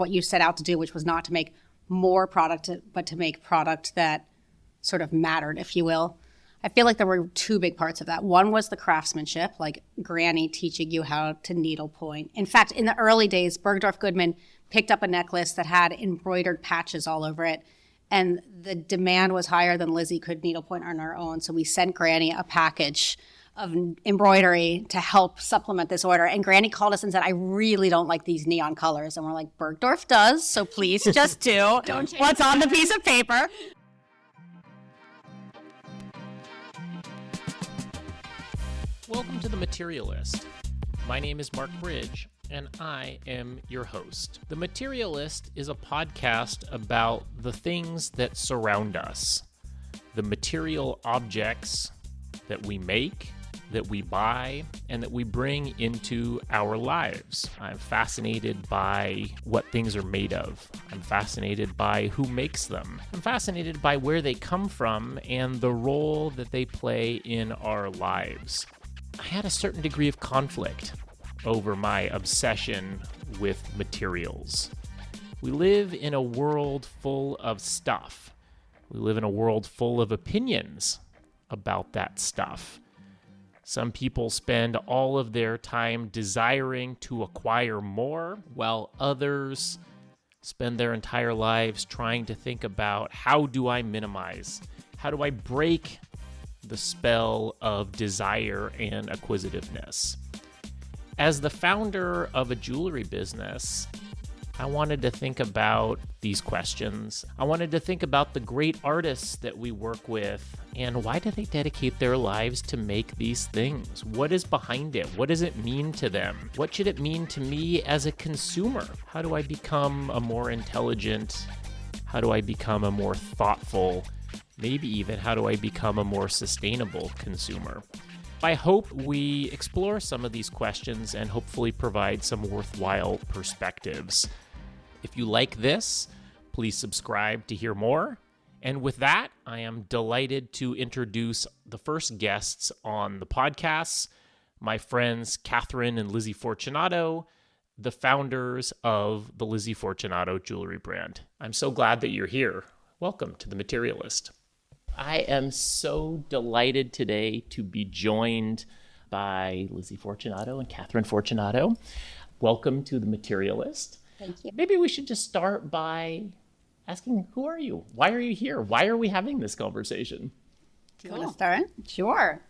what you set out to do, which was not to make more product, but to make product that sort of mattered, if you will. I feel like there were two big parts of that. One was the craftsmanship, like Granny teaching you how to needlepoint. In fact, in the early days, Bergdorf Goodman picked up a necklace that had embroidered patches all over it. And the demand was higher than Lizzie could needlepoint on her own. So we sent Granny a package of embroidery to help supplement this order. And Granny called us and said, I really don't like these neon colors. And we're like, Bergdorf does, so please just do what's on the piece of paper. Welcome to The Materialist. My name is Mark Bridge, and I am your host. The Materialist is a podcast about the things that surround us, the material objects that we make, that we buy, and that we bring into our lives. I'm fascinated by what things are made of. I'm fascinated by who makes them. I'm fascinated by where they come from and the role that they play in our lives. I had a certain degree of conflict over my obsession with materials. We live in a world full of stuff. We live in a world full of opinions about that stuff. Some people spend all of their time desiring to acquire more, while others spend their entire lives trying to think about, how do I minimize? How do I break the spell of desire and acquisitiveness? As the founder of a jewelry business, I wanted to think about these questions. I wanted to think about the great artists that we work with and why do they dedicate their lives to make these things? What is behind it? What does it mean to them? What should it mean to me as a consumer? How do I become a more intelligent? How do I become a more thoughtful? Maybe even how do I become a more sustainable consumer? I hope we explore some of these questions and hopefully provide some worthwhile perspectives. If you like this, please subscribe to hear more. And with that, I am delighted to introduce the first guests on the podcast, my friends Kathryn and Lizzie Fortunato, the founders of the Lizzie Fortunato jewelry brand. I'm so glad that you're here. Welcome to The Materialist. I am so delighted today to be joined by Lizzie Fortunato and Kathryn Fortunato. Welcome to The Materialist. Thank you. Maybe we should just start by asking, who are you? Why are you here? Why are we having this conversation? Do you want to start? Sure.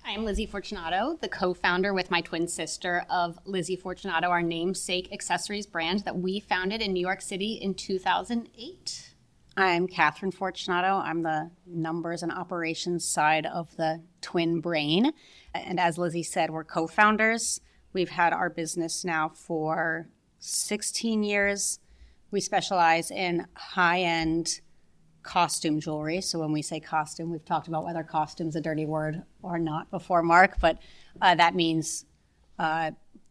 I'm Lizzie Fortunato, the co-founder with my twin sister of Lizzie Fortunato, our namesake accessories brand that we founded in New York City in 2008. I'm Kathryn Fortunato. I'm the numbers and operations side of the twin brain. And as Lizzie said, we're co-founders. We've had our business now for 16 years. We specialize in high-end costume jewelry. So when we say costume, we've talked about whether costume's a dirty word or not before, Mark, but that means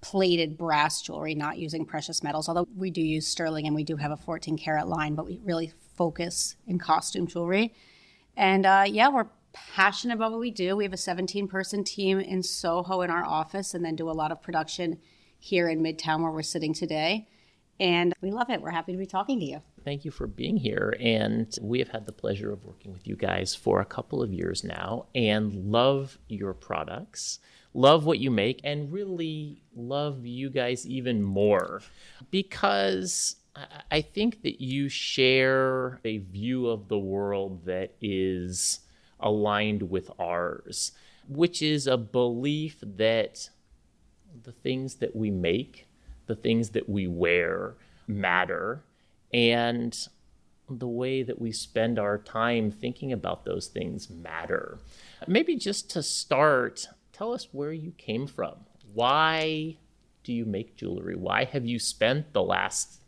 plated brass jewelry, not using precious metals, although we do use sterling and we do have a 14-karat line, but we really focus in costume jewelry. And we're passionate about what we do. We have a 17-person team in Soho in our office and then do a lot of production here in Midtown where we're sitting today. And we love it. We're happy to be talking to you. Thank you for being here. And we have had the pleasure of working with you guys for a couple of years now and love your products, love what you make, and really love you guys even more because I think that you share a view of the world that is aligned with ours, which is a belief that the things that we make, the things that we wear matter, and the way that we spend our time thinking about those things matter. Maybe just to start, tell us where you came from. Why do you make jewelry? Why have you spent the last,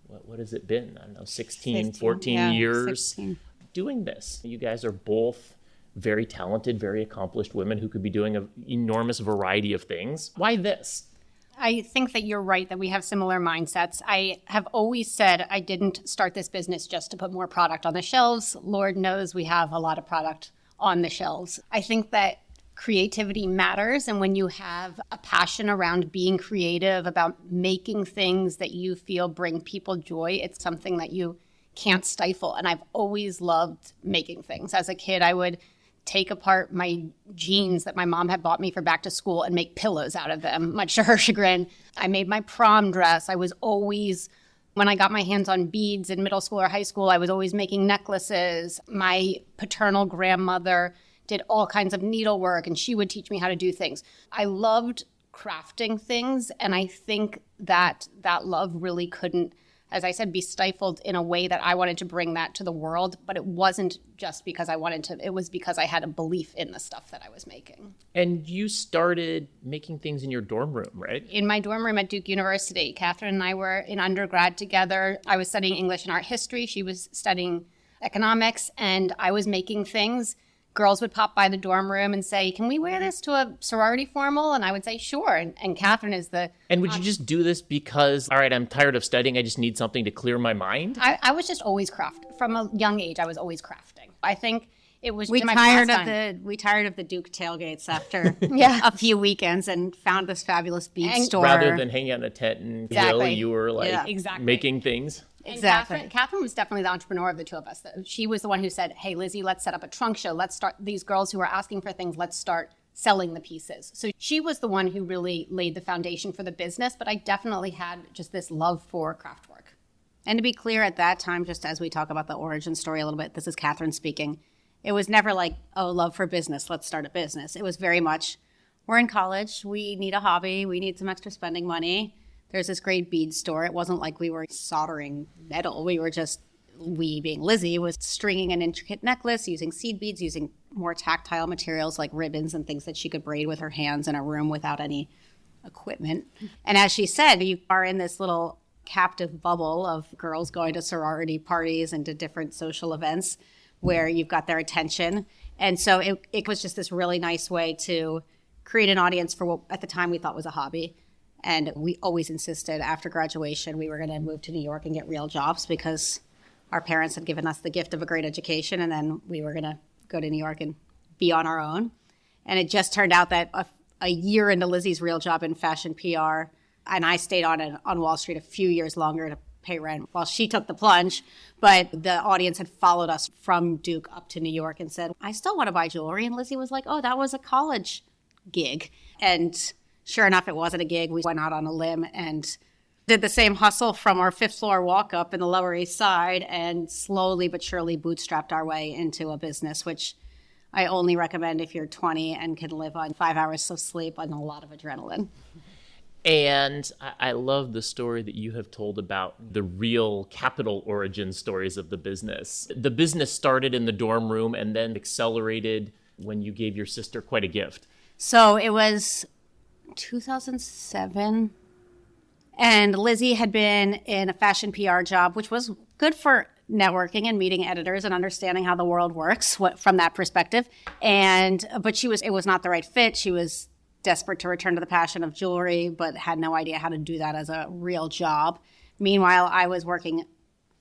what has it been? I don't know, 14 years 16. Doing this? You guys are both very talented, very accomplished women who could be doing an enormous variety of things. Why this? I think that you're right that we have similar mindsets. I have always said I didn't start this business just to put more product on the shelves. Lord knows we have a lot of product on the shelves. I think that creativity matters. And when you have a passion around being creative, about making things that you feel bring people joy, it's something that you can't stifle. And I've always loved making things. As a kid, I would take apart my jeans that my mom had bought me for back to school and make pillows out of them, much to her chagrin. I made my prom dress. I was always, when I got my hands on beads in middle school or high school, I was always making necklaces. My paternal grandmother did all kinds of needlework, and she would teach me how to do things. I loved crafting things, and I think that love really couldn't, as I said, be stifled in a way that I wanted to bring that to the world. But it wasn't just because I wanted to, it was because I had a belief in the stuff that I was making. And you started making things in your dorm room, right? In my dorm room at Duke University. Kathryn and I were in undergrad together. I was studying English and art history. She was studying economics, and I was making things. Girls would pop by the dorm room and say, "Can we wear this to a sorority formal?" And I would say, "Sure." And Kathryn is the... And would you just do this because, all right, I'm tired of studying, I just need something to clear my mind? I was just always crafting. From a young age, I was always crafting. I think it was we my tired pastime. of the Duke tailgates after Yeah. a few weekends and found this fabulous bead And store. Rather than hanging out in a tent and Exactly. you were like Yeah. Exactly. making things. And Exactly. Kathryn was definitely the entrepreneur of the two of us. She was the one who said, "Hey, Lizzie, let's set up a trunk show. Let's start, these girls who are asking for things, let's start selling the pieces." So she was the one who really laid the foundation for the business, but I definitely had just this love for craft work. And to be clear, at that time, just as we talk about the origin story a little bit, this is Kathryn speaking. It was never like, oh, love for business, let's start a business. It was very much, we're in college, we need a hobby, we need some extra spending money. There's this great bead store. It wasn't like we were soldering metal. We were just, we being Lizzie, was stringing an intricate necklace, using seed beads, using more tactile materials like ribbons and things that she could braid with her hands in a room without any equipment. And as she said, you are in this little captive bubble of girls going to sorority parties and to different social events where you've got their attention. And so it was just this really nice way to create an audience for what at the time we thought was a hobby. And we always insisted after graduation we were going to move to New York and get real jobs because our parents had given us the gift of a great education, and then we were going to go to New York and be on our own. And it just turned out that a year into Lizzie's real job in fashion PR, and I stayed on Wall Street a few years longer to pay rent while she took the plunge. But the audience had followed us from Duke up to New York and said, "I still want to buy jewelry." And Lizzie was like, "Oh, that was a college gig." And sure enough, it wasn't a gig. We went out on a limb and did the same hustle from our fifth floor walk up in the Lower East Side and slowly but surely bootstrapped our way into a business, which I only recommend if you're 20 and can live on 5 hours of sleep and a lot of adrenaline. And I love the story that you have told about the real capital origin stories of the business. The business started in the dorm room and then accelerated when you gave your sister quite a gift. So it was 2007, and Lizzie had been in a fashion PR job, which was good for networking and meeting editors and understanding how the world works from that perspective. But it was not the right fit. She was desperate to return to the passion of jewelry, but had no idea how to do that as a real job. Meanwhile, I was working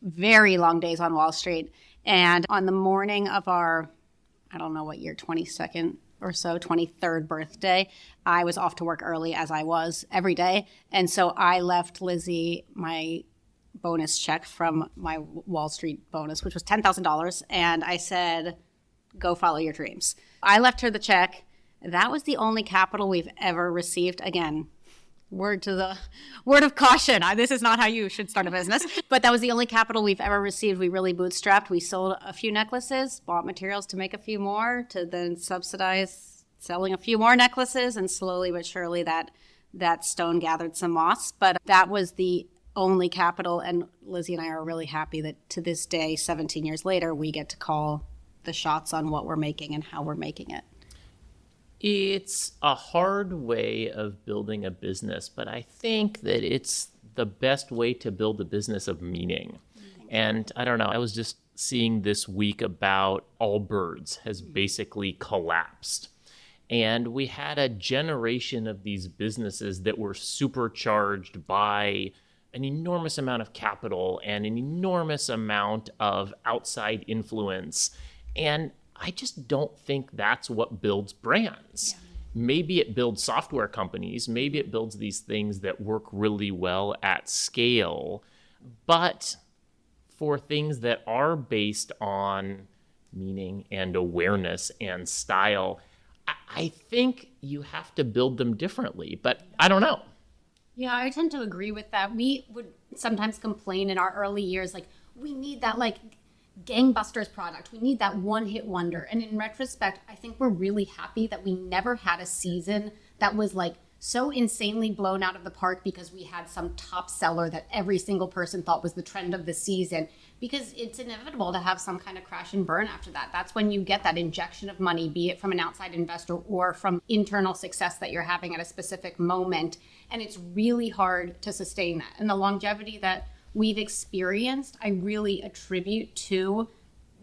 very long days on Wall Street, and on the morning of our, I don't know what year, 22nd or so, 23rd birthday, I was off to work early, as I was every day. And so I left Lizzie my bonus check from my Wall Street bonus, which was $10,000. And I said, "Go follow your dreams." I left her the check. That was the only capital we've ever received. Again, word of caution. This is not how you should start a business. But that was the only capital we've ever received. We really bootstrapped. We sold a few necklaces, bought materials to make a few more, to then subsidize selling a few more necklaces, and slowly but surely that stone gathered some moss. But that was the only capital, and Lizzie and I are really happy that to this day, 17 years later, we get to call the shots on what we're making and how we're making it. It's a hard way of building a business, but I think that it's the best way to build a business of meaning. And I don't know, I was just seeing this week about Allbirds has basically collapsed. And we had a generation of these businesses that were supercharged by an enormous amount of capital and an enormous amount of outside influence. And I just don't think that's what builds brands. Yeah. Maybe it builds software companies. Maybe it builds these things that work really well at scale. But for things that are based on meaning and awareness and style, I think you have to build them differently. But I don't know. Yeah, I tend to agree with that. We would sometimes complain in our early years, like, we need that, like, gangbusters product. We need that one-hit wonder. And in retrospect, I think we're really happy that we never had a season that was, like, so insanely blown out of the park because we had some top seller that every single person thought was the trend of the season, because it's inevitable to have some kind of crash and burn after that. That's when you get that injection of money, be it from an outside investor or from internal success that you're having at a specific moment. And it's really hard to sustain that. And the longevity that we've experienced, I really attribute to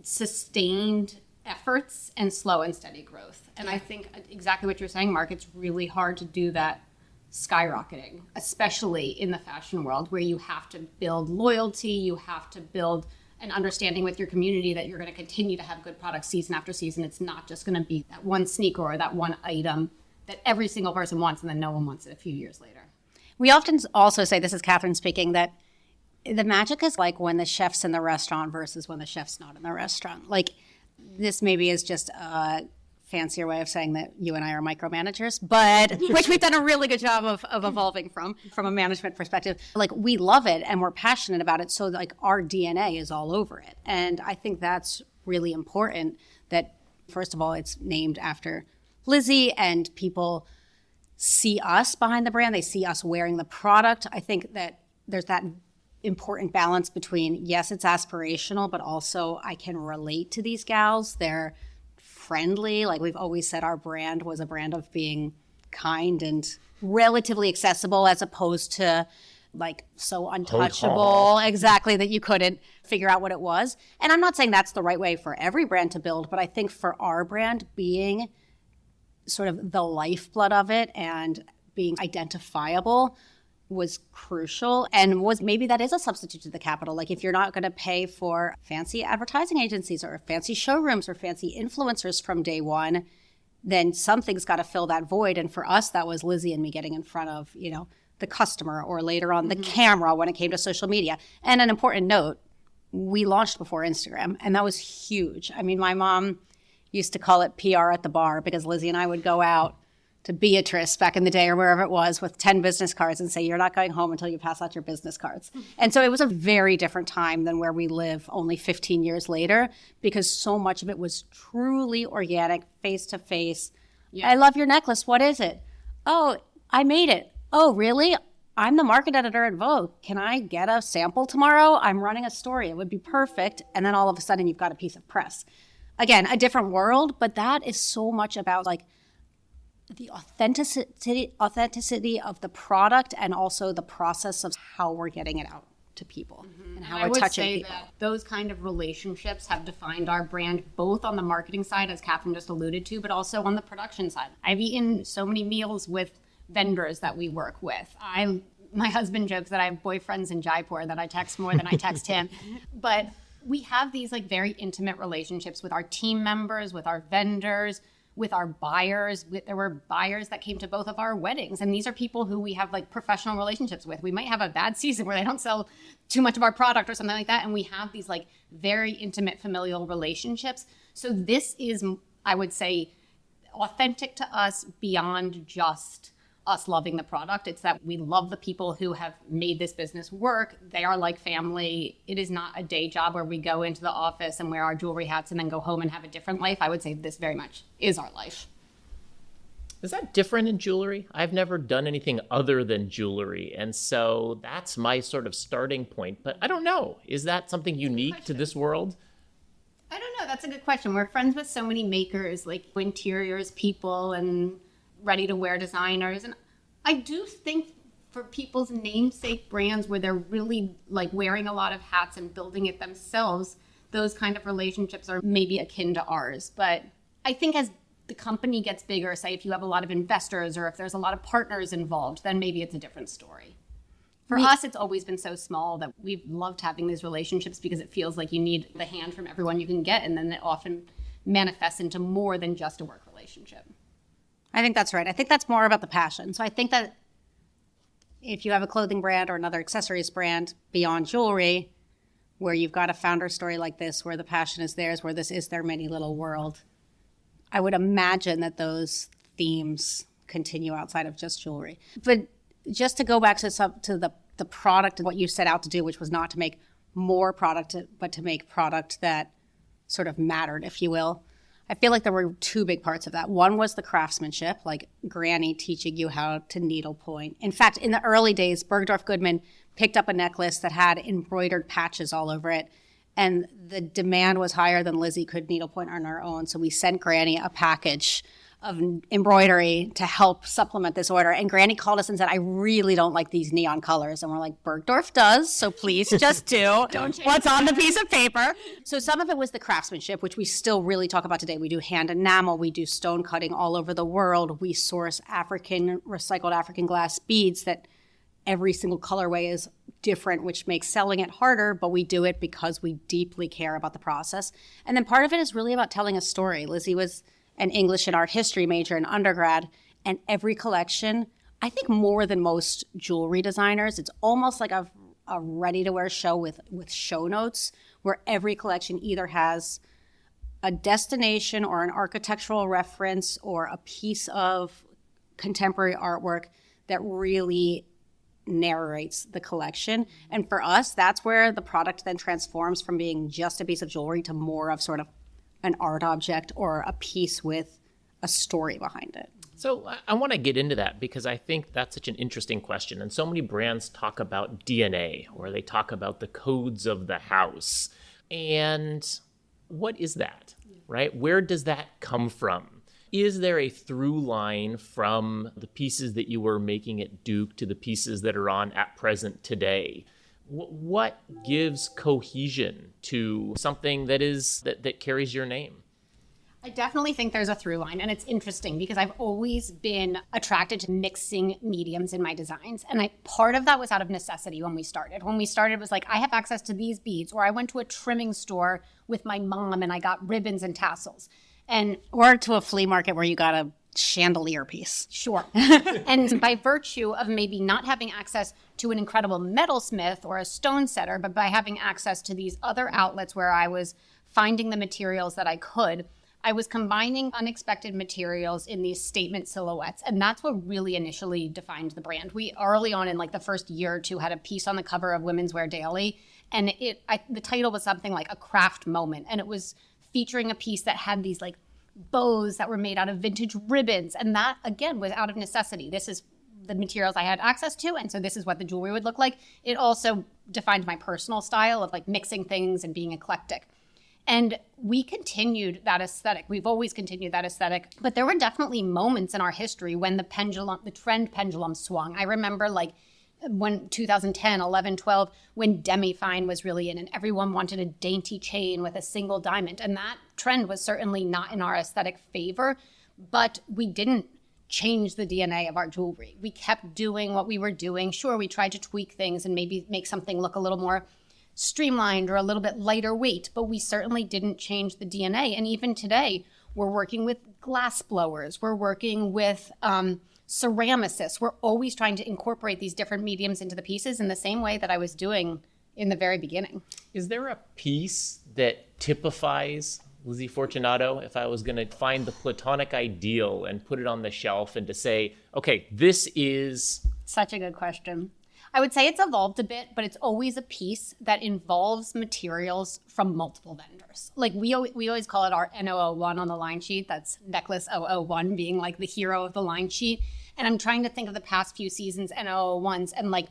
sustained efforts and slow and steady growth. And I think exactly what you're saying, Mark, it's really hard to do that skyrocketing, especially in the fashion world, where you have to build loyalty, you have to build an understanding with your community that you're going to continue to have good products season after season. It's not just going to be that one sneaker or that one item that every single person wants and then no one wants it a few years later. We often also say, this is Kathryn speaking, that the magic is like when the chef's in the restaurant versus when the chef's not in the restaurant. Like, this maybe is just a fancier way of saying that you and I are micromanagers, but which we've done a really good job of evolving from a management perspective. Like, we love it and we're passionate about it. So like our DNA is all over it. And I think that's really important, that first of all, it's named after Lizzie and people see us behind the brand. They see us wearing the product. I think that there's that important balance between, yes, it's aspirational, but also I can relate to these gals. They're friendly. Like, we've always said our brand was a brand of being kind and relatively accessible, as opposed to like so untouchable, exactly, that you couldn't figure out what it was. And I'm not saying that's the right way for every brand to build, but I think for our brand, being sort of the lifeblood of it and being identifiable was crucial, and was maybe that is a substitute to the capital. Like, if you're not going to pay for fancy advertising agencies or fancy showrooms or fancy influencers from day one, then something's got to fill that void. And for us, that was Lizzie and me getting in front of, you know, the customer, or later on the camera when it came to social media. And an important note, we launched before Instagram, and that was huge. I mean, my mom used to call it PR at the bar, because Lizzie and I would go out to Beatrice back in the day or wherever it was with 10 business cards and say, you're not going home until you pass out your business cards. And so it was a very different time than where we live only 15 years later, because so much of it was truly organic, face to face. I love your necklace. What is it? Oh, I made it. Oh, really? I'm the market editor at Vogue. Can I get a sample tomorrow? I'm running a story. It would be perfect. And then all of a sudden you've got a piece of press. Again, a different world, but that is so much about like the authenticity of the product, and also the process of how we're getting it out to people and how we're touching people. That those kind of relationships have defined our brand, both on the marketing side, as Kathryn just alluded to, but also on the production side. I've eaten so many meals with vendors that we work with. My husband jokes that I have boyfriends in Jaipur that I text more than I text him. But we have these like very intimate relationships with our team members, with our vendors, with our buyers. There were buyers that came to both of our weddings, and these are people who we have like professional relationships with. We might have a bad season where they don't sell too much of our product or something like that, and we have these like very intimate familial relationships. So this is, I would say, authentic to us beyond just us loving the product. It's that we love the people who have made this business work. They are like family. It is not a day job where we go into the office and wear our jewelry hats and then go home and have a different life. I would say this very much is our life. Is that different in jewelry? I've never done anything other than jewelry, and so that's my sort of starting point. But I don't know. Is that something unique to this world? I don't know. That's a good question. We're friends with so many makers, like interiors people and ready-to-wear designers. And I do think for people's namesake brands where they're really like wearing a lot of hats and building it themselves, those kind of relationships are maybe akin to ours. But I think as the company gets bigger, say if you have a lot of investors or if there's a lot of partners involved, then maybe it's a different story. For us, it's always been so small that we've loved having these relationships, because it feels like you need the hand from everyone you can get, and then it often manifests into more than just a work relationship. I think that's right. I think that's more about the passion. So I think that if you have a clothing brand or another accessories brand beyond jewelry, where you've got a founder story like this, where the passion is theirs, where this is their mini little world, I would imagine that those themes continue outside of just jewelry. But just to go back to the product and what you set out to do, which was not to make more product, but to make product that sort of mattered, if you will. I feel like there were two big parts of that. One was the craftsmanship, like Granny teaching you how to needlepoint. In fact, in the early days, Bergdorf Goodman picked up a necklace that had embroidered patches all over it, and the demand was higher than Lizzie could needlepoint on her own. So we sent Granny a package of embroidery to help supplement this order. And Granny called us and said, I really don't like these neon colors. And we're like, Bergdorf does, so please just do what's on the piece of paper. So some of it was the craftsmanship, which we still really talk about today. We do hand enamel, we do stone cutting all over the world. We source recycled African glass beads that every single colorway is different, which makes selling it harder, but we do it because we deeply care about the process. And then part of it is really about telling a story. Lizzie was an English and art history major in undergrad, and every collection, I think more than most jewelry designers, it's almost like a ready-to-wear show with show notes, where every collection either has a destination or an architectural reference or a piece of contemporary artwork that really narrates the collection. And for us, that's where the product then transforms from being just a piece of jewelry to more of sort of an art object or a piece with a story behind it. So I want to get into that because I think that's such an interesting question. And so many brands talk about DNA, or they talk about the codes of the house. And what is that, right? Where does that come from? Is there a through line from the pieces that you were making at Duke to the pieces that are on at present today? What gives cohesion to something that carries your name? I definitely think there's a through line, and it's interesting because I've always been attracted to mixing mediums in my designs. And part of that was out of necessity when we started. When we started, it was like, I have access to these beads, or I went to a trimming store with my mom and I got ribbons and tassels. Or to a flea market where you got a chandelier piece. Sure. And by virtue of maybe not having access to an incredible metalsmith or a stone setter, but by having access to these other outlets where I was finding the materials that I could, I was combining unexpected materials in these statement silhouettes. And that's what really initially defined the brand. We early on in like the first year or two had a piece on the cover of Women's Wear Daily. And the title was something like A Craft Moment. And it was featuring a piece that had these like bows that were made out of vintage ribbons. And that, again, was out of necessity. This is the materials I had access to. And so this is what the jewelry would look like. It also defined my personal style of like mixing things and being eclectic. And we continued that aesthetic. We've always continued that aesthetic. But there were definitely moments in our history when the trend pendulum swung. I remember like when 2010, 11, 12, when demi-fine was really in and everyone wanted a dainty chain with a single diamond. And that trend was certainly not in our aesthetic favor, but we didn't change the DNA of our jewelry. We kept doing what we were doing. Sure, we tried to tweak things and maybe make something look a little more streamlined or a little bit lighter weight, but we certainly didn't change the DNA. And even today, we're working with glass blowers. We're working with ceramicists. We're always trying to incorporate these different mediums into the pieces in the same way that I was doing in the very beginning. Is there a piece that typifies Lizzie Fortunato? If I was going to find the platonic ideal and put it on the shelf and to say, okay, this is... Such a good question. I would say it's evolved a bit, but it's always a piece that involves materials from multiple vendors. Like we always call it our N001 on the line sheet. That's necklace 001 being like the hero of the line sheet. And I'm trying to think of the past few seasons N001s and like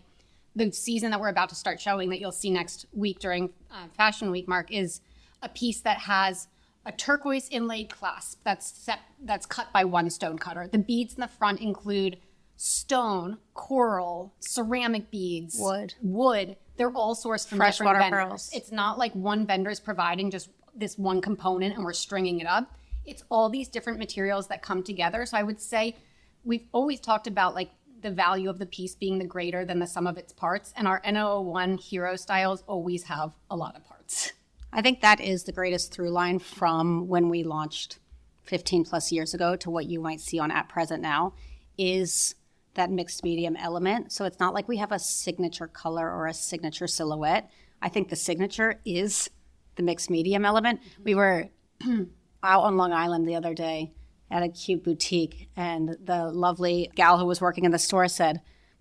the season that we're about to start showing that you'll see next week during Fashion Week, Mark, is a piece that has a turquoise inlaid clasp that's cut by one stone cutter. The beads in the front include stone, coral, ceramic beads, wood. They're all sourced from different vendors. Pearls. It's not like one vendor's providing just this one component and we're stringing it up. It's all these different materials that come together. So I would say we've always talked about like the value of the piece being the greater than the sum of its parts. And our N001 hero styles always have a lot of parts. I think that is the greatest through line from when we launched 15 plus years ago to what you might see on At Present now is that mixed medium element. So it's not like we have a signature color or a signature silhouette. I think the signature is the mixed medium element. We were out on Long Island the other day at a cute boutique, and the lovely gal who was working in the store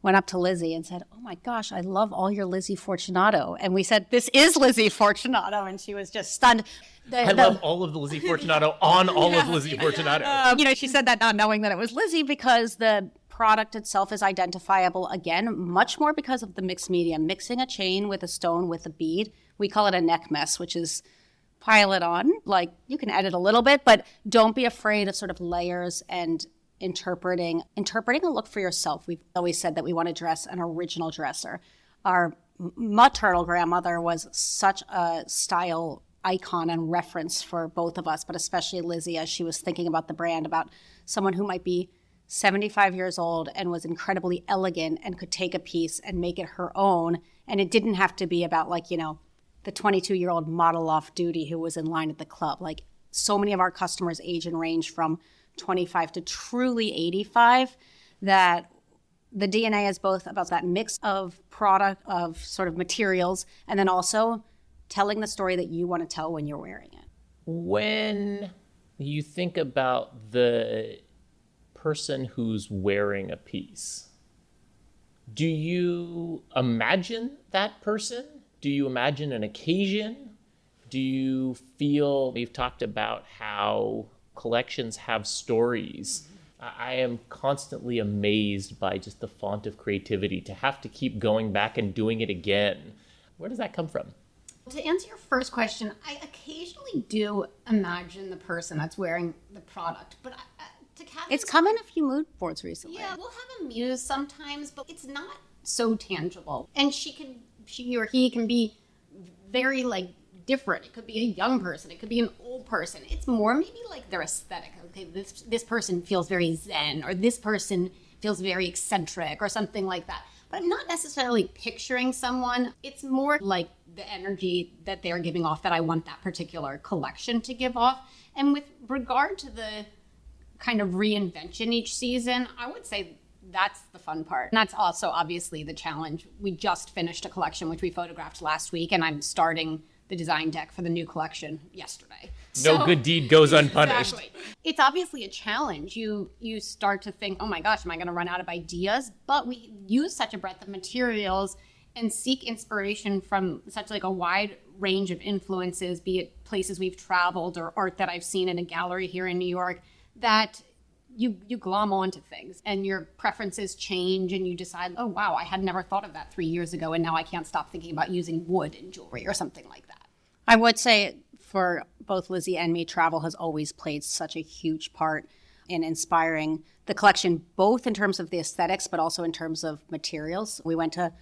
went up to Lizzie and said, "Oh my gosh, I love all your Lizzie Fortunato." And we said, "This is Lizzie Fortunato." And she was just stunned. I love all of the Lizzie Fortunato on all of Lizzie Fortunato. She said that not knowing that it was Lizzie because the product itself is identifiable, again, much more because of the mixed medium. Mixing a chain with a stone with a bead, we call it a neck mess, which is pile it on. Like, you can edit a little bit, but don't be afraid of sort of layers and interpreting a look for yourself. We've always said that we want to dress an original dresser. Our maternal grandmother was such a style icon and reference for both of us, but especially Lizzie, as she was thinking about the brand, about someone who might be 75 years old and was incredibly elegant and could take a piece and make it her own. And it didn't have to be about the 22-year-old model off duty who was in line at the club. Like, so many of our customers age and range from 25 to truly 85, that the DNA is both about that mix of product, of sort of materials, and then also telling the story that you want to tell when you're wearing it. When you think about the person who's wearing a piece, do you imagine that person? Do you imagine an occasion? Do you feel, we've talked about how collections have stories. I am constantly amazed by just the font of creativity to have to keep going back and doing it again. Where does that come from? To answer your first question, I occasionally do imagine the person that's wearing the product, but to Kathryn, it's come in a few mood boards recently. Yeah, we'll have a muse sometimes, but it's not so tangible. And she or he can be very different. It could be a young person. It could be an old person. It's more maybe like their aesthetic. Okay, this person feels very zen, or this person feels very eccentric, or something like that. But I'm not necessarily picturing someone. It's more like the energy that they're giving off that I want that particular collection to give off. And with regard to the kind of reinvention each season, I would say that's the fun part. And that's also obviously the challenge. We just finished a collection which we photographed last week, and I'm starting the design deck for the new collection yesterday. No good deed goes unpunished. Exactly. It's obviously a challenge. You start to think, oh my gosh, am I going to run out of ideas? But we use such a breadth of materials and seek inspiration from such a wide range of influences, be it places we've traveled or art that I've seen in a gallery here in New York, that you glom onto things and your preferences change and you decide, oh wow, I had never thought of that 3 years ago, and now I can't stop thinking about using wood in jewelry or something like that. I would say for both Lizzie and me, travel has always played such a huge part in inspiring the collection, both in terms of the aesthetics, but also in terms of materials. We went to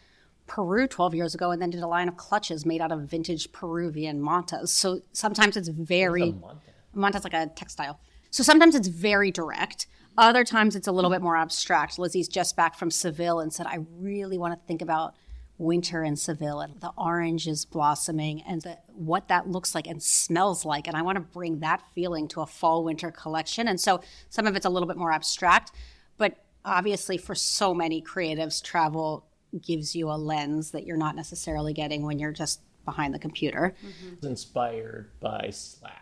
Peru 12 years ago and then did a line of clutches made out of vintage Peruvian mantas. So sometimes it's very... Manta's like a textile. So sometimes it's very direct. Other times it's a little bit more abstract. Lizzie's just back from Seville and said, I really want to think about winter in Seville and the orange is blossoming and what that looks like and smells like. And I want to bring that feeling to a fall winter collection. And so some of it's a little bit more abstract, but obviously for so many creatives, travel gives you a lens that you're not necessarily getting when you're just behind the computer. Mm-hmm. Inspired by Slack.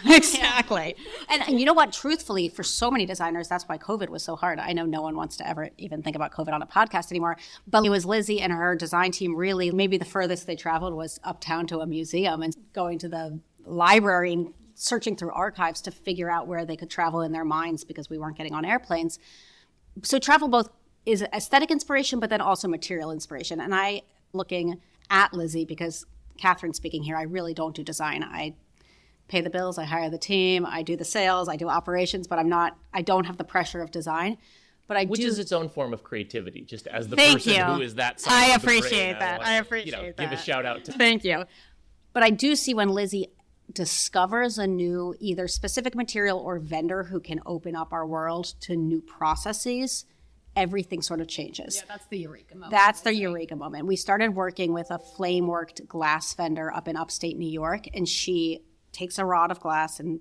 Exactly. And you know what? Truthfully, for so many designers, that's why COVID was so hard. I know no one wants to ever even think about COVID on a podcast anymore. But it was Lizzie and her design team really, maybe the furthest they traveled was uptown to a museum and going to the library and searching through archives to figure out where they could travel in their minds because we weren't getting on airplanes. So travel both is aesthetic inspiration, but then also material inspiration. And I, looking at Lizzie, because Kathryn speaking here, I really don't do design. I pay the bills, I hire the team, I do the sales, I do operations, but I don't have the pressure of design. But Which is its own form of creativity, just as the Thank person you. who is that side I of the brain. appreciate that. I appreciate that. Give a shout out to Thank you. But I do see when Lizzie discovers a new either specific material or vendor who can open up our world to new processes everything sort of changes. Yeah, that's the eureka moment. That's the eureka moment. We started working with a flame-worked glass vendor up in upstate New York, and she takes a rod of glass and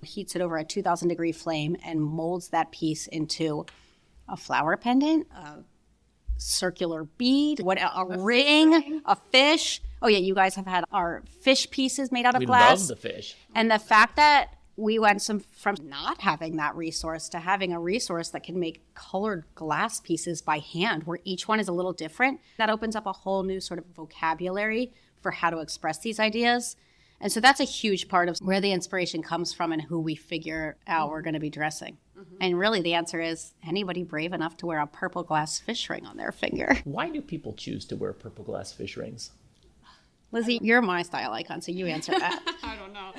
heats it over a 2,000-degree flame and molds that piece into a flower pendant, a circular bead, a ring, a fish. Oh, yeah, you guys have had our fish pieces made out of glass. We love the fish. And the fact that we went from not having that resource to having a resource that can make colored glass pieces by hand, where each one is a little different, that opens up a whole new sort of vocabulary for how to express these ideas. And so that's a huge part of where the inspiration comes from and who we figure out we're going to be dressing. Mm-hmm. And really the answer is anybody brave enough to wear a purple glass fish ring on their finger. Why do people choose to wear purple glass fish rings? Lizzie, you're my style icon, so you answer that. I don't know.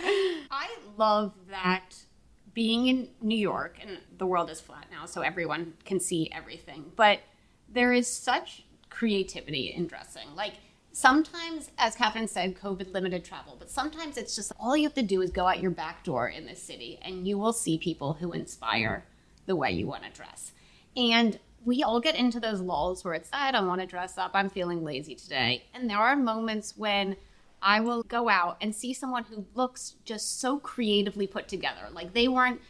I love that being in New York, and the world is flat now, so everyone can see everything. But there is such creativity in dressing. Like, sometimes, as Kathryn said, COVID limited travel, but sometimes it's just all you have to do is go out your back door in this city, and you will see people who inspire the way you want to dress. And we all get into those lulls where it's, I don't want to dress up, I'm feeling lazy today. And there are moments when I will go out and see someone who looks just so creatively put together. Like they weren't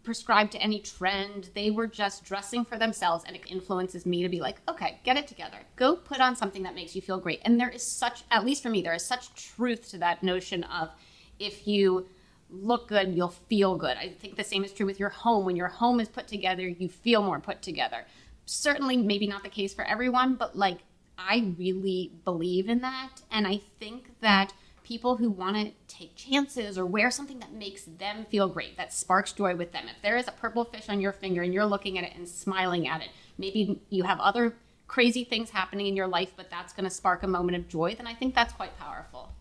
prescribed to any trend. They were just dressing for themselves, and it influences me to be like, okay, get it together. Go put on something that makes you feel great. And there is such, at least for me, there is such truth to that notion of if you look good, you'll feel good. I think the same is true with your home. When your home is put together, you feel more put together. Certainly maybe not the case for everyone, but like I really believe in that. And I think that people who want to take chances or wear something that makes them feel great, that sparks joy with them. If there is a purple fish on your finger and you're looking at it and smiling at it, maybe you have other crazy things happening in your life, but that's going to spark a moment of joy, then I think that's quite powerful.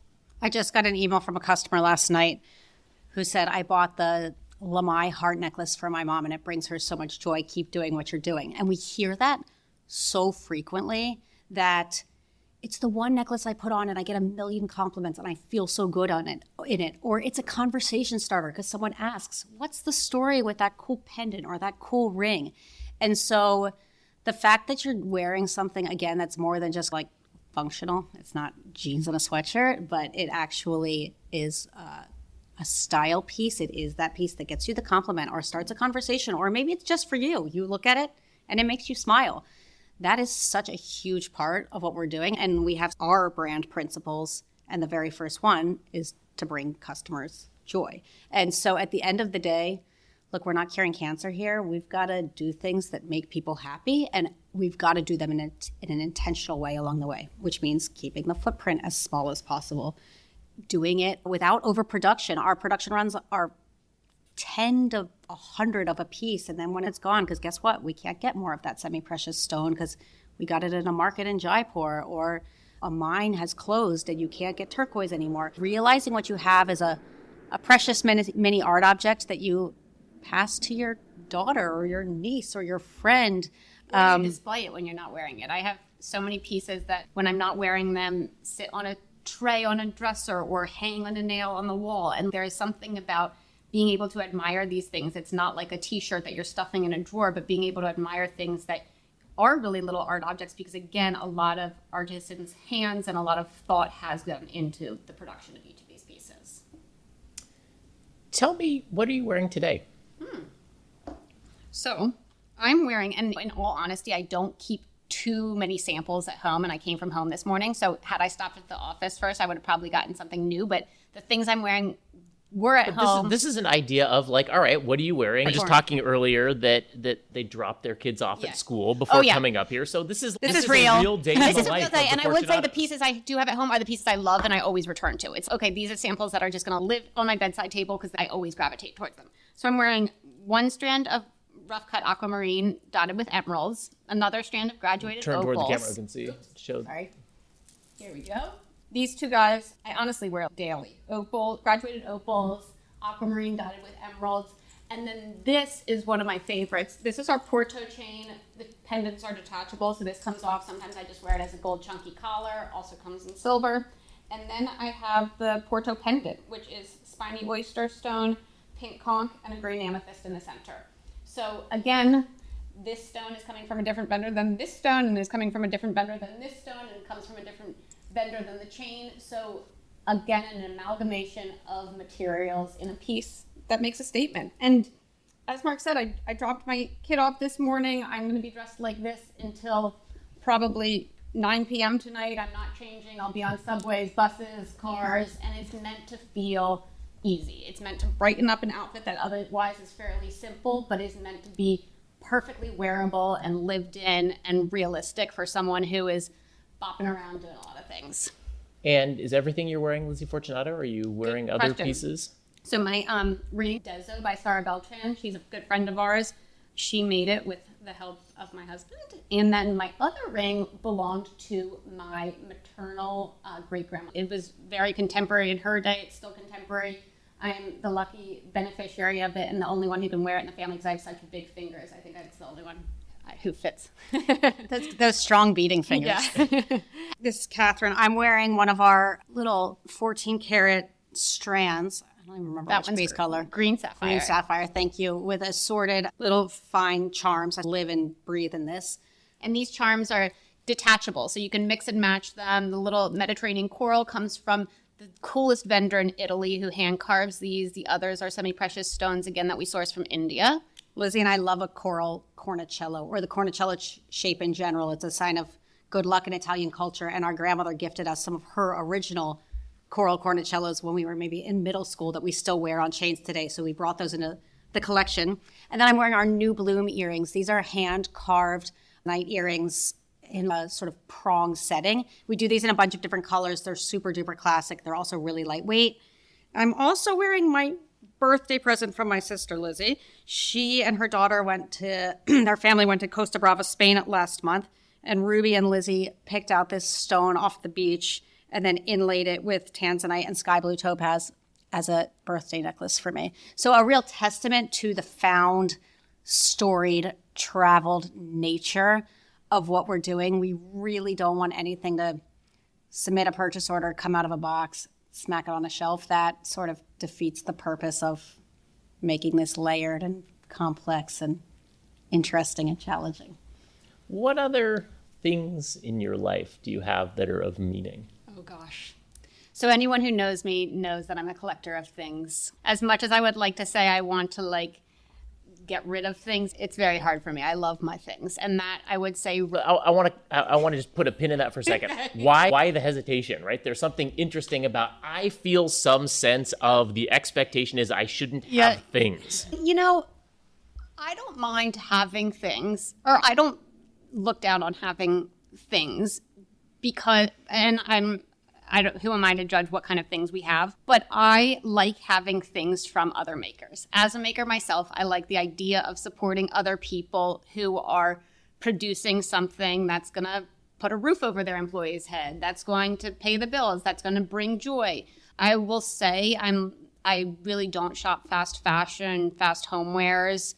I just got an email from a customer last night who said, I bought the Lamai heart necklace for my mom and it brings her so much joy. Keep doing what you're doing. And we hear that so frequently that it's the one necklace I put on and I get a million compliments and I feel so good in it. Or it's a conversation starter because someone asks, what's the story with that cool pendant or that cool ring? And so the fact that you're wearing something, again, that's more than just like functional, it's not jeans and a sweatshirt, but it actually is a style piece. It is that piece that gets you the compliment or starts a conversation, or maybe it's just for you. You look at it and it makes you smile. That is such a huge part of what we're doing. And we have our brand principles. And the very first one is to bring customers joy. And so at the end of the day, look, we're not curing cancer here. We've got to do things that make people happy. And we've got to do them in an intentional way along the way, which means keeping the footprint as small as possible, doing it without overproduction. Our production runs are 10 to 100 of a piece, and then when it's gone, because guess what? We can't get more of that semi-precious stone because we got it in a market in Jaipur, or a mine has closed and you can't get turquoise anymore. Realizing what you have is a precious mini art object that you pass to your daughter or your niece or your friend. Or you display it when you're not wearing it. I have so many pieces that when I'm not wearing them, sit on a tray on a dresser or hang on a nail on the wall. And there is something about being able to admire these things. It's not like a t-shirt that you're stuffing in a drawer, but being able to admire things that are really little art objects, because again, a lot of artisans' hands and a lot of thought has gone into the production of each of these pieces. Tell me, what are you wearing today? So I'm wearing, and in all honesty, I don't keep too many samples at home, and I came from home this morning. So had I stopped at the office first, I would have probably gotten something new, but the things I'm wearing were at home. This is an idea of like, all right, what are you wearing? Just talking earlier that they drop their kids off at school before coming up here. So this is real. A real day This in is the a real life day, of and the I would say the Fortunatos. pieces I do have at home are the pieces I love and I always return to. It's okay, these are samples that are just going to live on my bedside table because I always gravitate towards them. So I'm wearing one strand of rough cut aquamarine dotted with emeralds, another strand of graduated Turn opals. toward the camera, you can see. Sorry. Here we go. These two guys, I honestly wear daily. Graduated opals, aquamarine dotted with emeralds. And then this is one of my favorites. This is our Porto chain. The pendants are detachable, so this comes off. Sometimes I just wear it as a gold chunky collar. Also comes in silver. And then I have the Porto pendant, which is spiny oyster stone, pink conch, and a green amethyst in the center. So again, this stone is coming from a different vendor than this stone, and is coming from a different vendor than this stone, and comes from a different vendor than the chain. So again, an amalgamation of materials in a piece that makes a statement. And as Mark said, I dropped my kid off this morning. I'm going to be dressed like this until probably 9 p.m. tonight. I'm not changing. I'll be on subways, buses, cars, and it's meant to feel easy. It's meant to brighten up an outfit that otherwise is fairly simple, but is meant to be perfectly wearable and lived in and realistic for someone who is bopping around doing a lot of things. And is everything you're wearing Lizzie Fortunato, or are you wearing other pieces? So my ring Dezo by Sarah Beltran, she's a good friend of ours. She made it with the help of my husband. And then my other ring belonged to my maternal great-grandma. It was very contemporary in her day. It's still contemporary. I'm the lucky beneficiary of it and the only one who can wear it in the family because I have such big fingers. I think that's the only one who fits. Those strong beating fingers. Yeah. This is Kathryn. I'm wearing one of our little 14-karat strands. I don't even remember That which base color. Green sapphire. Green sapphire, thank you. With assorted little fine charms. I live and breathe in this. And these charms are detachable, so you can mix and match them. The little Mediterranean coral comes from the coolest vendor in Italy who hand carves these. The others are semi-precious stones, again, that we source from India. Lizzie and I love a coral cornicello, or the cornicello shape in general. It's a sign of good luck in Italian culture, and our grandmother gifted us some of her original coral cornicellos when we were maybe in middle school that we still wear on chains today. So we brought those into the collection. And then I'm wearing our new bloom earrings. These are hand-carved night earrings in a sort of prong setting. We do these in a bunch of different colors. They're super duper classic. They're also really lightweight. I'm also wearing my birthday present from my sister, Lizzie. She and her daughter their family went to Costa Brava, Spain last month. And Ruby and Lizzie picked out this stone off the beach and then inlaid it with tanzanite and sky blue topaz as a birthday necklace for me. So a real testament to the found, storied, traveled nature of what we're doing. We really don't want anything to submit a purchase order, come out of a box, smack it on a shelf. That sort of defeats the purpose of making this layered and complex and interesting and challenging. What other things in your life do you have that are of meaning? Oh, gosh. So anyone who knows me knows that I'm a collector of things. As much as I would like to say I want to, get rid of things, it's very hard for me. I love my things. And that, I would say... I want to just put a pin in that for a second. Why the hesitation, right? There's something interesting about, I feel some sense of the expectation is I shouldn't have things. I don't mind having things, or I don't look down on having things because, and who am I to judge what kind of things we have? But I like having things from other makers. As a maker myself, I like the idea of supporting other people who are producing something that's going to put a roof over their employee's head, that's going to pay the bills, that's going to bring joy. I will say I really don't shop fast fashion, fast homewares.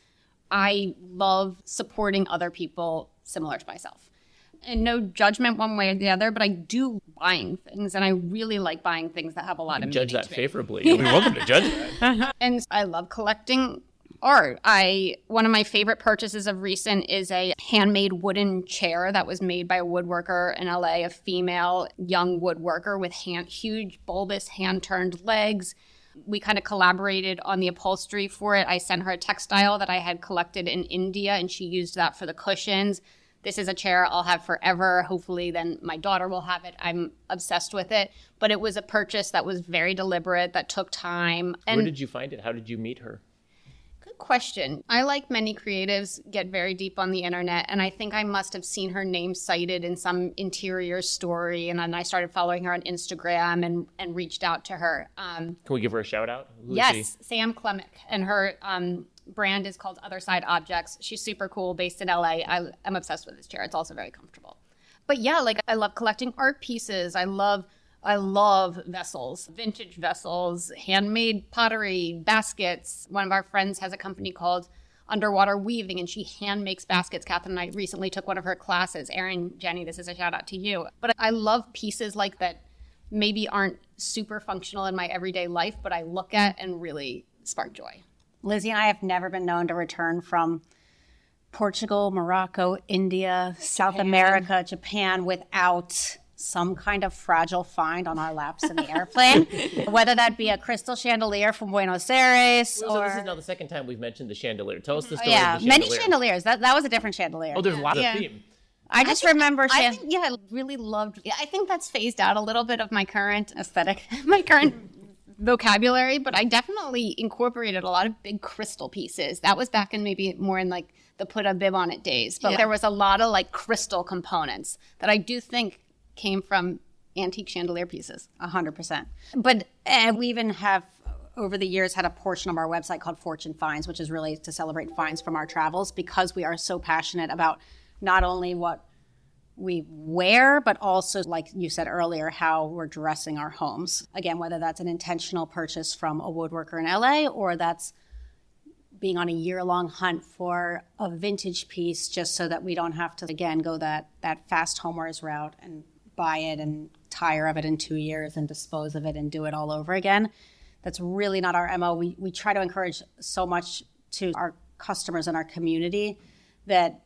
I love supporting other people similar to myself. And no judgment one way or the other, but I do buying things, and I really like buying things that have a lot of meaning. Judge that favorably. You're welcome to judge that. And I love collecting art. One of my favorite purchases of recent is a handmade wooden chair that was made by a woodworker in LA, a female young woodworker with huge bulbous hand-turned legs. We kind of collaborated on the upholstery for it. I sent her a textile that I had collected in India, and she used that for the cushions. This is a chair I'll have forever. Hopefully then my daughter will have it. I'm obsessed with it. But it was a purchase that was very deliberate, that took time. And where did you find it? How did you meet her? Good question. I, like many creatives, get very deep on the internet, and I think I must have seen her name cited in some interior story, and then I started following her on Instagram and reached out to her. Can we give her a shout out? Yes, Sam Klemick, and her brand is called Other Side Objects. She's super cool, based in LA. I'm obsessed with this chair. It's also very comfortable. But yeah, I love collecting art pieces. I love vessels, vintage vessels, handmade pottery, baskets. One of our friends has a company called Underwater Weaving, and she hand makes baskets. Kathryn and I recently took one of her classes. Erin, Jenny, this is a shout out to you. But I love pieces like that maybe aren't super functional in my everyday life, but I look at and really spark joy. Lizzie and I have never been known to return from Portugal, Morocco, India, South America, Japan without some kind of fragile find on our laps in the airplane, whether that be a crystal chandelier from Buenos Aires So or... this is now the second time we've mentioned the chandelier. Tell us the story Yeah, of the chandelier. many chandeliers. That was a different chandelier. Oh, there's lots of theme. I just remember... I think, I really loved... I think that's phased out a little bit of my current aesthetic, my current vocabulary, but I definitely incorporated a lot of big crystal pieces. That was back in maybe more in like the put a bib on it days. But there was a lot of like crystal components that I do think came from antique chandelier pieces. 100%. But we even have, over the years, had a portion of our website called Fortune Finds, which is really to celebrate finds from our travels, because we are so passionate about not only what we wear, but also, like you said earlier, how we're dressing our homes. Again, whether that's an intentional purchase from a woodworker in LA, or that's being on a year-long hunt for a vintage piece just so that we don't have to, again, go that fast homewares route and buy it and tire of it in 2 years and dispose of it and do it all over again. That's really not our MO. We try to encourage so much to our customers and our community that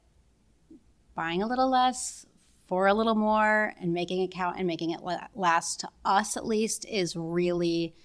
buying a little less for a little more and making it count and making it last, to us at least, is really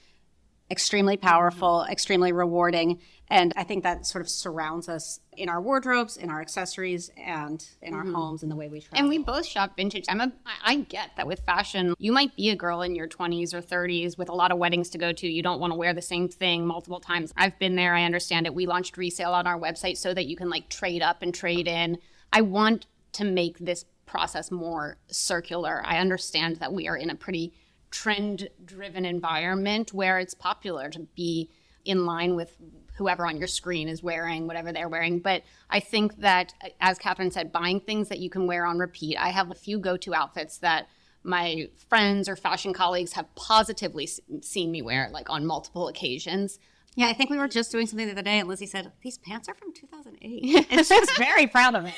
extremely powerful, extremely rewarding. And I think that sort of surrounds us in our wardrobes, in our accessories, and in our homes and the way we travel. And we both shop vintage. I get that with fashion, you might be a girl in your 20s or 30s with a lot of weddings to go to. You don't want to wear the same thing multiple times. I've been there. I understand it. We launched resale on our website so that you can like trade up and trade in. I want to make this process more circular. I understand that we are in a pretty trend-driven environment where it's popular to be in line with whoever on your screen is wearing whatever they're wearing. But I think that, as Kathryn said, buying things that you can wear on repeat. I have a few go-to outfits that my friends or fashion colleagues have positively seen me wear, like on multiple occasions. Yeah, I think we were just doing something the other day, and Lizzie said, "These pants are from 2008." And she was very proud of it.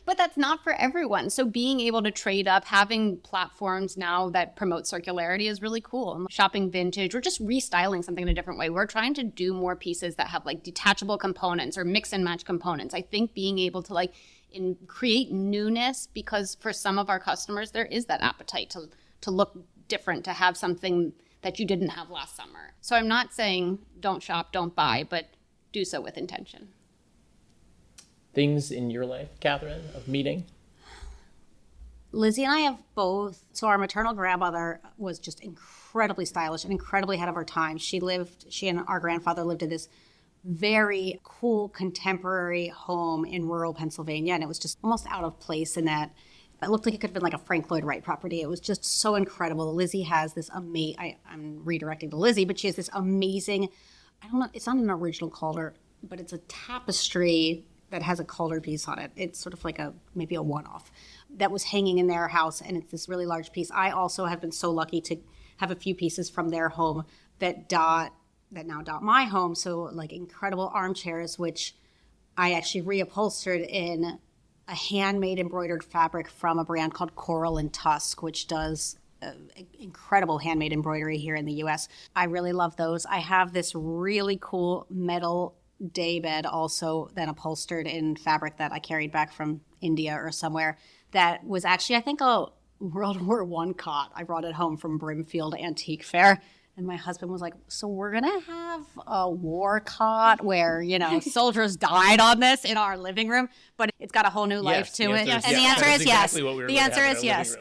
But that's not for everyone. So being able to trade up, having platforms now that promote circularity is really cool. Shopping vintage or just restyling something in a different way. We're trying to do more pieces that have like detachable components or mix and match components. I think being able to like create newness, because for some of our customers, there is that appetite to look different, to have something that you didn't have last summer. So I'm not saying don't shop, don't buy, but do so with intention. Things in your life, Kathryn, of meeting? Lizzie and I have both. So our maternal grandmother was just incredibly stylish and incredibly ahead of her time. She and our grandfather lived in this very cool contemporary home in rural Pennsylvania, and it was just almost out of place in that it looked like it could have been like a Frank Lloyd Wright property. It was just so incredible. Lizzie has this amazing, I'm redirecting to Lizzie, but she has this amazing, I don't know, it's not an original Calder, but it's a tapestry that has a Calder piece on it. It's sort of like maybe a one-off that was hanging in their house, and it's this really large piece. I also have been so lucky to have a few pieces from their home that now dot my home. So like incredible armchairs, which I actually reupholstered in a handmade embroidered fabric from a brand called Coral and Tusk, which does incredible handmade embroidery here in the U.S. I really love those. I have this really cool metal daybed also then upholstered in fabric that I carried back from India or somewhere that was actually, I think, a World War I cot. I brought it home from Brimfield Antique Fair. And my husband was like, so we're going to have a war cot where, soldiers died on this in our living room, but it's got a whole new life to it. And the answer is yes. The answer is yes.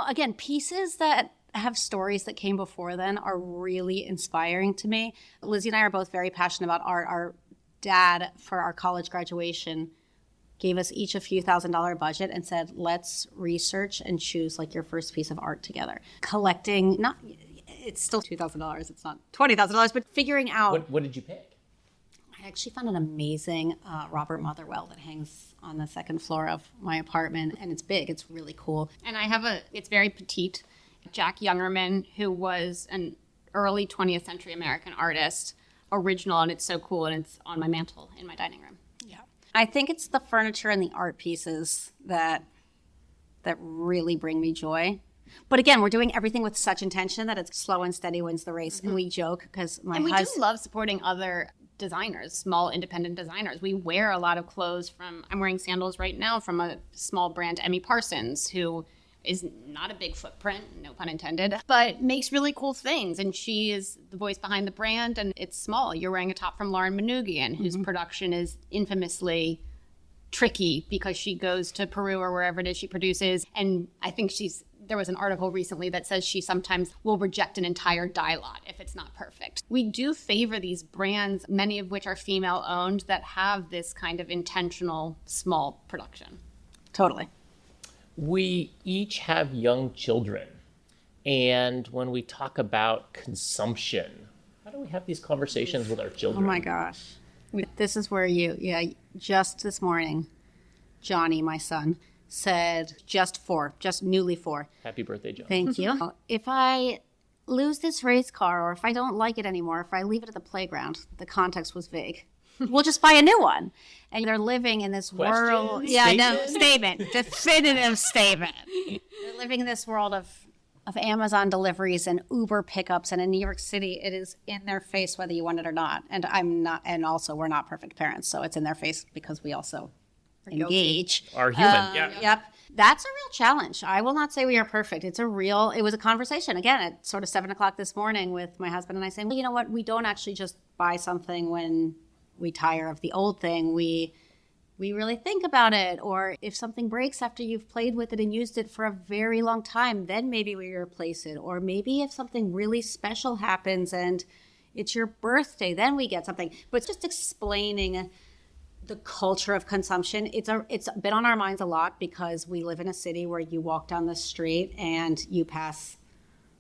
Again, pieces that have stories that came before then are really inspiring to me. Lizzie and I are both very passionate about art. Our dad, for our college graduation, gave us each a few $1,000 budget and said, let's research and choose like your first piece of art together. Collecting, it's still $2,000. It's not $20,000, but figuring out. What did you pick? I actually found an amazing Robert Motherwell that hangs on the second floor of my apartment, and it's big. It's really cool. And I have it's very petite, Jack Youngerman, who was an early 20th century American artist, original, and it's so cool, and it's on my mantle in my dining room. Yeah. I think it's the furniture and the art pieces that really bring me joy. But again, we're doing everything with such intention that it's slow and steady wins the race. Mm-hmm. And we joke because we do love supporting other designers, small independent designers. We wear a lot of clothes from, I'm wearing sandals right now from a small brand, Emmy Parsons, who is not a big footprint, no pun intended, but makes really cool things. And she is the voice behind the brand, and it's small. You're wearing a top from Lauren Manoogian, whose production is infamously tricky because she goes to Peru or wherever it is she produces. And I think there was an article recently that says she sometimes will reject an entire dye lot if it's not perfect. We do favor these brands, many of which are female owned, that have this kind of intentional small production. Totally. We each have young children. And when we talk about consumption, how do we have these conversations with our children? Oh my gosh. This is where just this morning, Johnny, my son, said just newly 4. Happy birthday, John. Thank you. If I lose this race car, or if I don't like it anymore, if I leave it at the playground, the context was vague. We'll just buy a new one. And they're living in this world. Yeah, no, statement. Definitive statement. They're living in this world of Amazon deliveries and Uber pickups. And in New York City, it is in their face whether you want it or not. And I'm not, and also we're not perfect parents. So it's in their face because we also engage. Are human, yeah. Yep. That's a real challenge. I will not say we are perfect. It was a conversation, again, at sort of 7 o'clock this morning with my husband and I saying, well, you know what? We don't actually just buy something when we tire of the old thing. We really think about it. Or if something breaks after you've played with it and used it for a very long time, then maybe we replace it. Or maybe if something really special happens and it's your birthday, then we get something. But just explaining the culture of consumption, it's been on our minds a lot because we live in a city where you walk down the street and you pass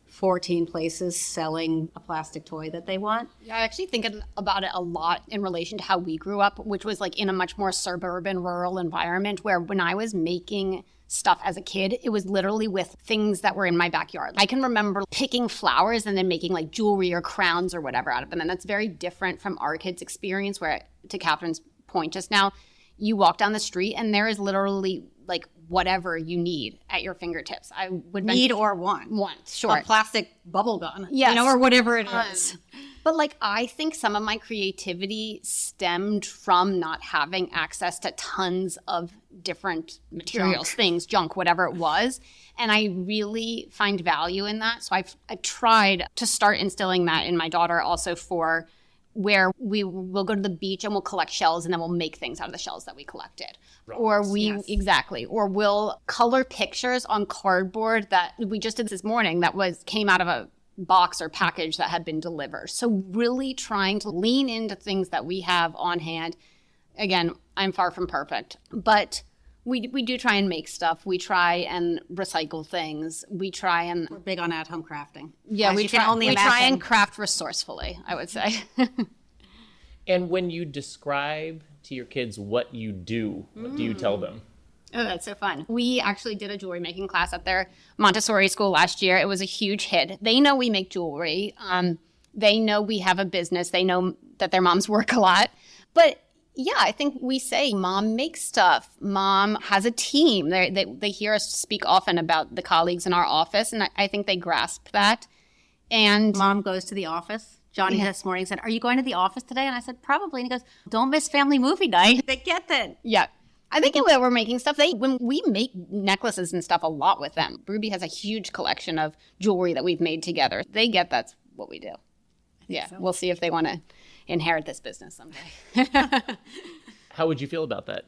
14 places selling a plastic toy that they want. Yeah, I actually think about it a lot in relation to how we grew up, which was like in a much more suburban, rural environment, where when I was making stuff as a kid, it was literally with things that were in my backyard. I can remember picking flowers and then making like jewelry or crowns or whatever out of them. And that's very different from our kids' experience, where, to Kathryn's point just now, you walk down the street and there is literally like whatever you need at your fingertips. I would need or want. Sure. A plastic bubble gun. Yes. Or whatever it is. But like, I think some of my creativity stemmed from not having access to tons of different materials, things, junk, whatever it was. And I really find value in that. So I've tried to start instilling that in my daughter also, for where we will go to the beach and we'll collect shells and then we'll make things out of the shells that we collected. Rocks. Or exactly. Or we'll color pictures on cardboard that we just did this morning that came out of a box or package that had been delivered. So really trying to lean into things that we have on hand. Again, I'm far from perfect, but we do try and make stuff. We try and recycle things. We're big on at-home crafting. Yeah, we try and craft resourcefully, I would say. And when you describe to your kids what you do, what do you tell them? Oh, that's so fun. We actually did a jewelry making class at their Montessori school last year. It was a huge hit. They know we make jewelry. They know we have a business. They know that their moms work a lot. But yeah, I think we say mom makes stuff. Mom has a team. They hear us speak often about the colleagues in our office, and I think they grasp that. And mom goes to the office. Johnny this morning said, "Are you going to the office today?" And I said, "Probably." And he goes, "Don't miss family movie night." They get that. Yeah. I think that we're making stuff. When we make necklaces and stuff a lot with them. Ruby has a huge collection of jewelry that we've made together. They get that's what we do. Yeah, so. We'll see if they want to inherit this business someday. How would you feel about that?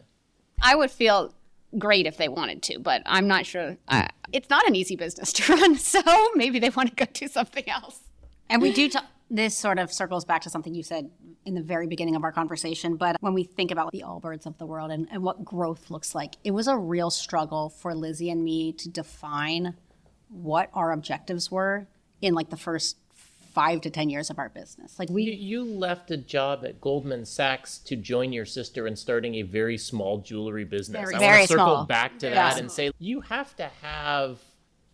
I would feel great if they wanted to, but I'm not sure. It's not an easy business to run, so maybe they want to go do something else. And we do this sort of circles back to something you said in the very beginning of our conversation, but when we think about the Allbirds of the world and what growth looks like, it was a real struggle for Lizzie and me to define what our objectives were in like the first 5 to 10 years of our business. Like you left a job at Goldman Sachs to join your sister in starting a very small jewelry business. I want to circle back to that and say you have to have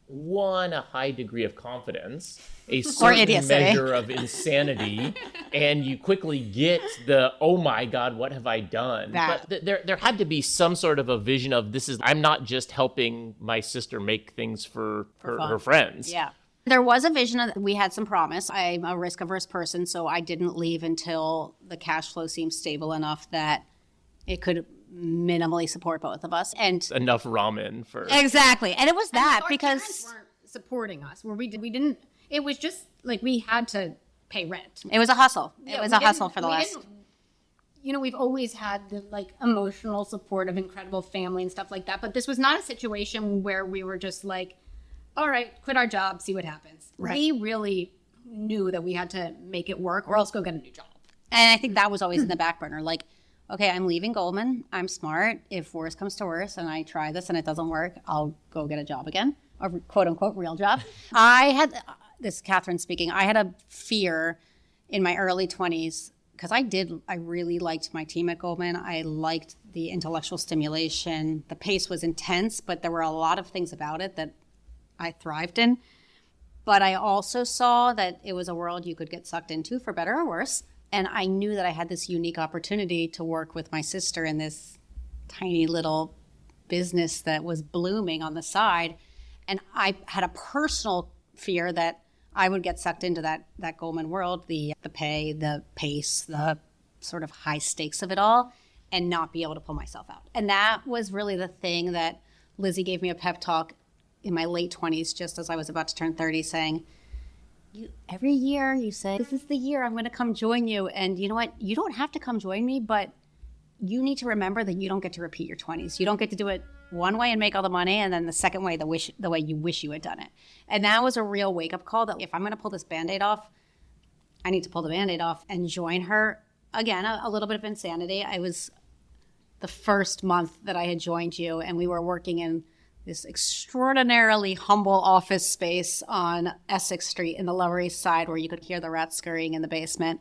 a high degree of confidence, a certain measure of insanity, and you quickly get the, oh my God, what have I done? But there had to be some sort of a vision of I'm not just helping my sister make things for her friends. Yeah. There was a vision of, we had some promise. I'm a risk-averse person, so I didn't leave until the cash flow seemed stable enough that it could minimally support both of us. And Enough ramen for... exactly. And it was that Our because parents weren't supporting us. Where we didn't. It was just like we had to pay rent. it was a hustle. Yeah, It was we a hustle didn't- for the we last. didn't- You know, we've always had the like emotional support of incredible family and stuff like that. But this was not a situation where we were just like, all right, quit our job, see what happens. Right. We really knew that we had to make it work or else go get a new job. And I think that was always in the back burner. Like, okay, I'm leaving Goldman. I'm smart. If worse comes to worse and I try this and it doesn't work, I'll go get a job again, a quote unquote real job. I had, this is Kathryn speaking, I had a fear in my early 20s because I really liked my team at Goldman. I liked the intellectual stimulation. The pace was intense, but there were a lot of things about it that I thrived in. But I also saw that it was a world you could get sucked into for better or worse. And I knew that I had this unique opportunity to work with my sister in this tiny little business that was blooming on the side. And I had a personal fear that I would get sucked into that Goldman world, the pay, the pace, the sort of high stakes of it all, and not be able to pull myself out. And that was really the thing that Lizzie gave me a pep talk in my late 20s, just as I was about to turn 30, saying, every year you say, this is the year I'm going to come join you. And you know what? You don't have to come join me, but you need to remember that you don't get to repeat your 20s. You don't get to do it one way and make all the money, and then the second way, the way you wish you had done it. And that was a real wake-up call that if I'm going to pull this Band-Aid off, I need to pull the Band-Aid off and join her. Again, a little bit of insanity. I was the first month that I had joined you, and we were working in this extraordinarily humble office space on Essex Street in the Lower East Side where you could hear the rats scurrying in the basement.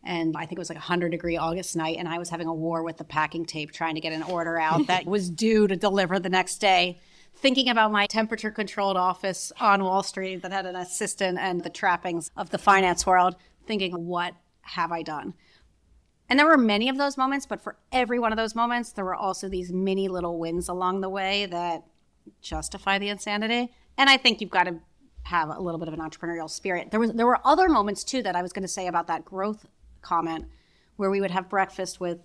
And I think it was like a 100-degree August night, and I was having a war with the packing tape trying to get an order out that was due to deliver the next day, thinking about my temperature-controlled office on Wall Street that had an assistant and the trappings of the finance world, thinking, what have I done? And there were many of those moments, but for every one of those moments, there were also these mini little wins along the way that justify the insanity. And I think you've got to have a little bit of an entrepreneurial spirit. There were other moments, too, that I was going to say about that growth comment where we would have breakfast with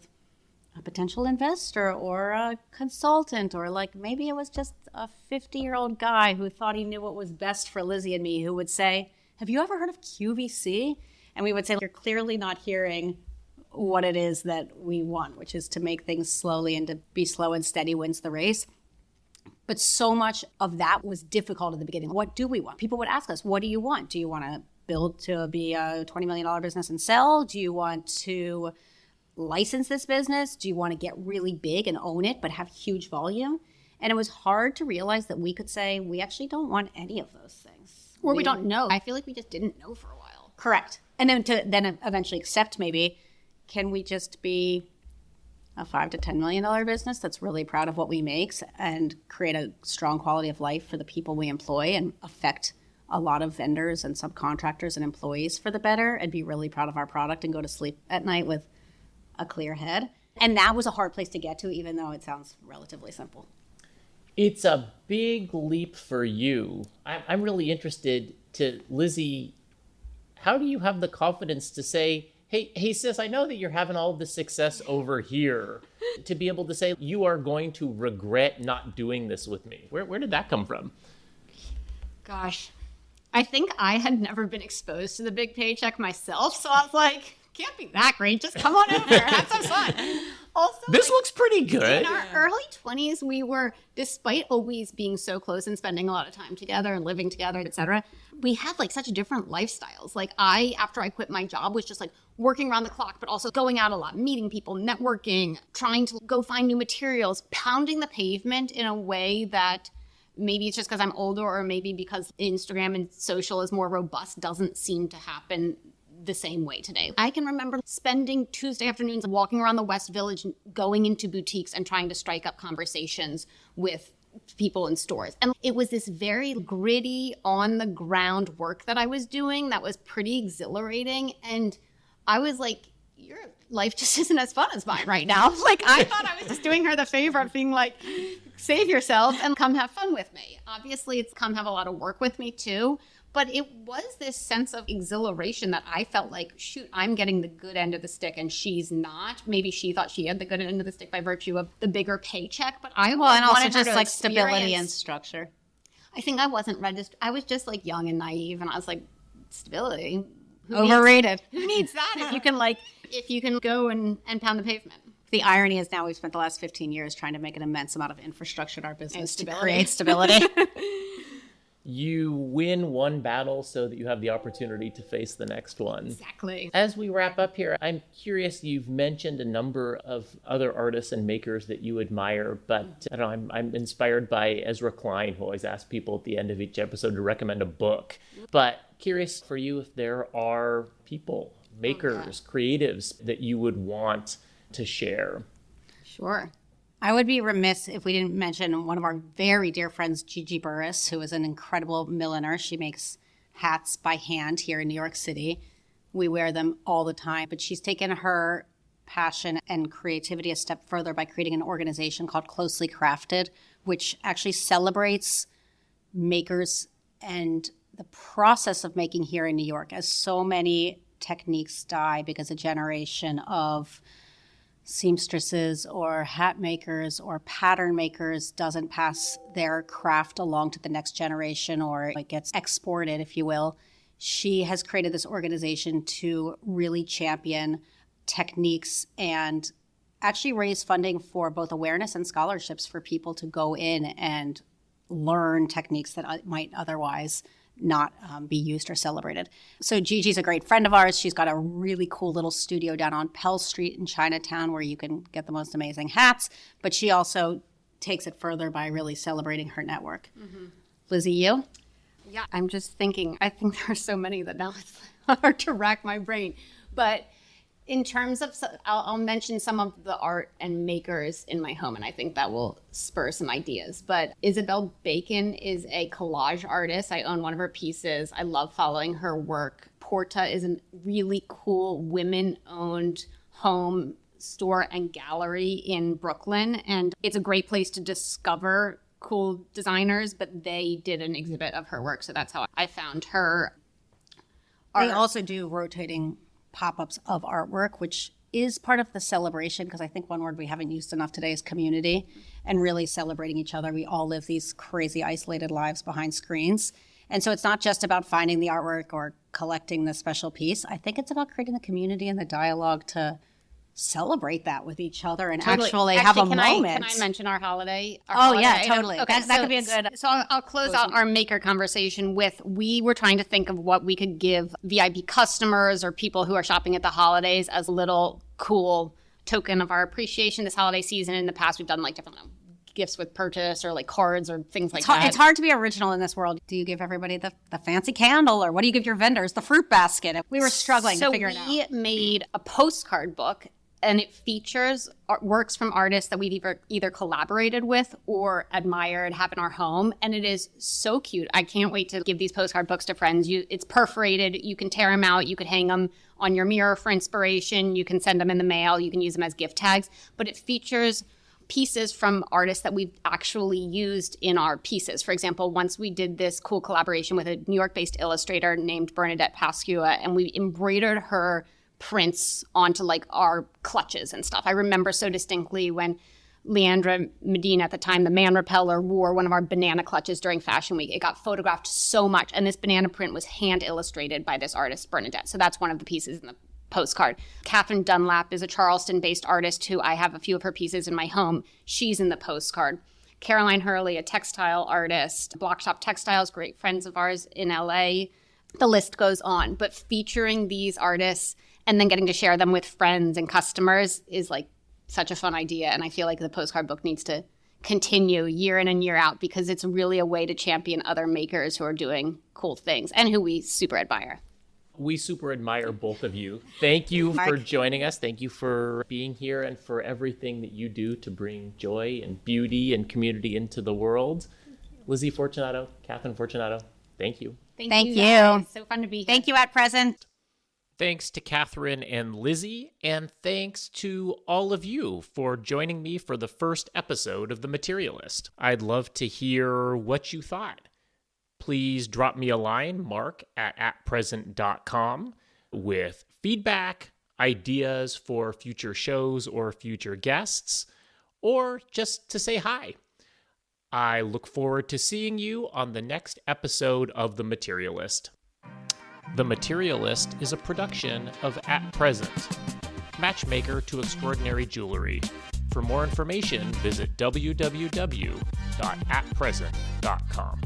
a potential investor or a consultant, or like maybe it was just a 50-year-old guy who thought he knew what was best for Lizzie and me, who would say, have you ever heard of QVC? And we would say, you're clearly not hearing what it is that we want, which is to make things slowly, and to be slow and steady wins the race. But so much of that was difficult at the beginning. What do we want? People would ask us, what do you want? Do you want to build to be a $20 million business and sell? Do you want to license this business? Do you want to get really big and own it, but have huge volume? And it was hard to realize that we could say, we actually don't want any of those things. Or we don't know. I feel like we just didn't know for a while. Correct. And then to then eventually accept, maybe, can we just be a $5 to $10 million business that's really proud of what we make and create a strong quality of life for the people we employ and affect a lot of vendors and subcontractors and employees for the better, and be really proud of our product and go to sleep at night with a clear head. And that was a hard place to get to, even though it sounds relatively simple. It's a big leap for you. I'm really interested to, Lizzie, how do you have the confidence to say, hey, sis, I know that you're having all this success over here, to be able to say you are going to regret not doing this with me? Where did that come from? Gosh, I think I had never been exposed to the big paycheck myself. So I was like, can't be that great. Just come on over, have some fun. Also, This looks pretty good. in our early 20s, we were, despite always being so close and spending a lot of time together and living together, etc., we had like such different lifestyles. Like after I quit my job, was just like working around the clock, but also going out a lot, meeting people, networking, trying to go find new materials, pounding the pavement in a way that maybe it's just because I'm older, or maybe because Instagram and social is more robust, doesn't seem to happen the same way today. I can remember spending Tuesday afternoons walking around the West Village, going into boutiques and trying to strike up conversations with people in stores. And it was this very gritty, on the ground work that I was doing that was pretty exhilarating. And I was like, your life just isn't as fun as mine right now. Like, I thought I was just doing her the favor of being like, save yourself and come have fun with me. Obviously, it's come have a lot of work with me too. But it was this sense of exhilaration that I felt like, shoot, I'm getting the good end of the stick and she's not. Maybe she thought she had the good end of the stick by virtue of the bigger paycheck, but I and also wanted her just to like stability and experience. structure. I think I wasn't registered. I was just like young and naive, and I was like, stability? Overrated. Who needs that? If you can go and pound the pavement. The irony is now we've spent the last 15 years trying to make an immense amount of infrastructure in our business to stability. create stability. You win one battle so that you have the opportunity to face the next one. Exactly. As we wrap up here, I'm curious, you've mentioned a number of other artists and makers that you admire, but I don't know, I'm inspired by Ezra Klein, who always asks people at the end of each episode to recommend a book. But curious for you if there are people, makers, creatives that you would want to share. Sure. I would be remiss if we didn't mention one of our very dear friends, Gigi Burris, who is an incredible milliner. She makes hats by hand here in New York City. We wear them all the time, but she's taken her passion and creativity a step further by creating an organization called Closely Crafted, which actually celebrates makers and the process of making here in New York, as so many techniques die because a generation of seamstresses or hat makers or pattern makers doesn't pass their craft along to the next generation, or it gets exported, if you will. She has created this organization to really champion techniques and actually raise funding for both awareness and scholarships for people to go in and learn techniques that might otherwise not be used or celebrated. So Gigi's a great friend of ours. She's got a really cool little studio down on Pell Street in Chinatown where you can get the most amazing hats, but she also takes it further by really celebrating her network. Mm-hmm. Lizzie, you? Yeah, I'm just thinking, I think there are so many that now it's hard to rack my brain. But in terms of, I'll mention some of the art and makers in my home, and I think that will spur some ideas. But Isabel Bacon is a collage artist. I own one of her pieces. I love following her work. Porta is a really cool women-owned home store and gallery in Brooklyn, and it's a great place to discover cool designers, but they did an exhibit of her work, so that's how I found her. They also do rotating pop-ups of artwork, which is part of the celebration, because I think one word we haven't used enough today is community, and really celebrating each other. We all live these crazy isolated lives behind screens. And so it's not just about finding the artwork or collecting the special piece. I think it's about creating the community and the dialogue to celebrate that with each other and actually have a moment. Can I mention our holiday? Yeah, totally. Okay, that could be a good. So I'll close out our maker conversation with, we were trying to think of what we could give VIP customers or people who are shopping at the holidays as a little cool token of our appreciation this holiday season. In the past, we've done like different gifts with purchase or like cards or things like that. It's hard to be original in this world. Do you give everybody the fancy candle, or what do you give your vendors? The fruit basket? We were struggling to figure it out. So we made a postcard book, and it features works from artists that we've either collaborated with or admired, have in our home. And it is so cute. I can't wait to give these postcard books to friends. It's perforated. You can tear them out. You could hang them on your mirror for inspiration. You can send them in the mail. You can use them as gift tags. But it features pieces from artists that we've actually used in our pieces. For example, once we did this cool collaboration with a New York-based illustrator named Bernadette Pascua, and we embroidered her prints onto like our clutches and stuff. I remember so distinctly when Leandra Medina, at the time the Man Repeller, wore one of our banana clutches during Fashion Week. It got photographed so much, and this banana print was hand illustrated by this artist, Bernadette. So that's one of the pieces in the postcard. Kathryn Dunlap is a Charleston-based artist who I have a few of her pieces in my home. She's in the postcard. Caroline Hurley, a textile artist, Block Shop Textiles, great friends of ours in LA. The list goes on, but featuring these artists and then getting to share them with friends and customers is like such a fun idea. And I feel like the postcard book needs to continue year in and year out, because it's really a way to champion other makers who are doing cool things and who we super admire. We super admire both of you. Thank you for joining us. Thank you for being here and for everything that you do to bring joy and beauty and community into the world. Lizzie Fortunato, Kathryn Fortunato, thank you. Thank you. Guys. So fun to be here. Thank you at present. Thanks to Kathryn and Lizzie, and thanks to all of you for joining me for the first episode of The Materialist. I'd love to hear what you thought. please drop me a line, mark@present.com, with feedback, ideas for future shows or future guests, or just to say hi. I look forward to seeing you on the next episode of The Materialist. The Materialist is a production of At Present, matchmaker to extraordinary jewelry. For more information, visit www.atpresent.com.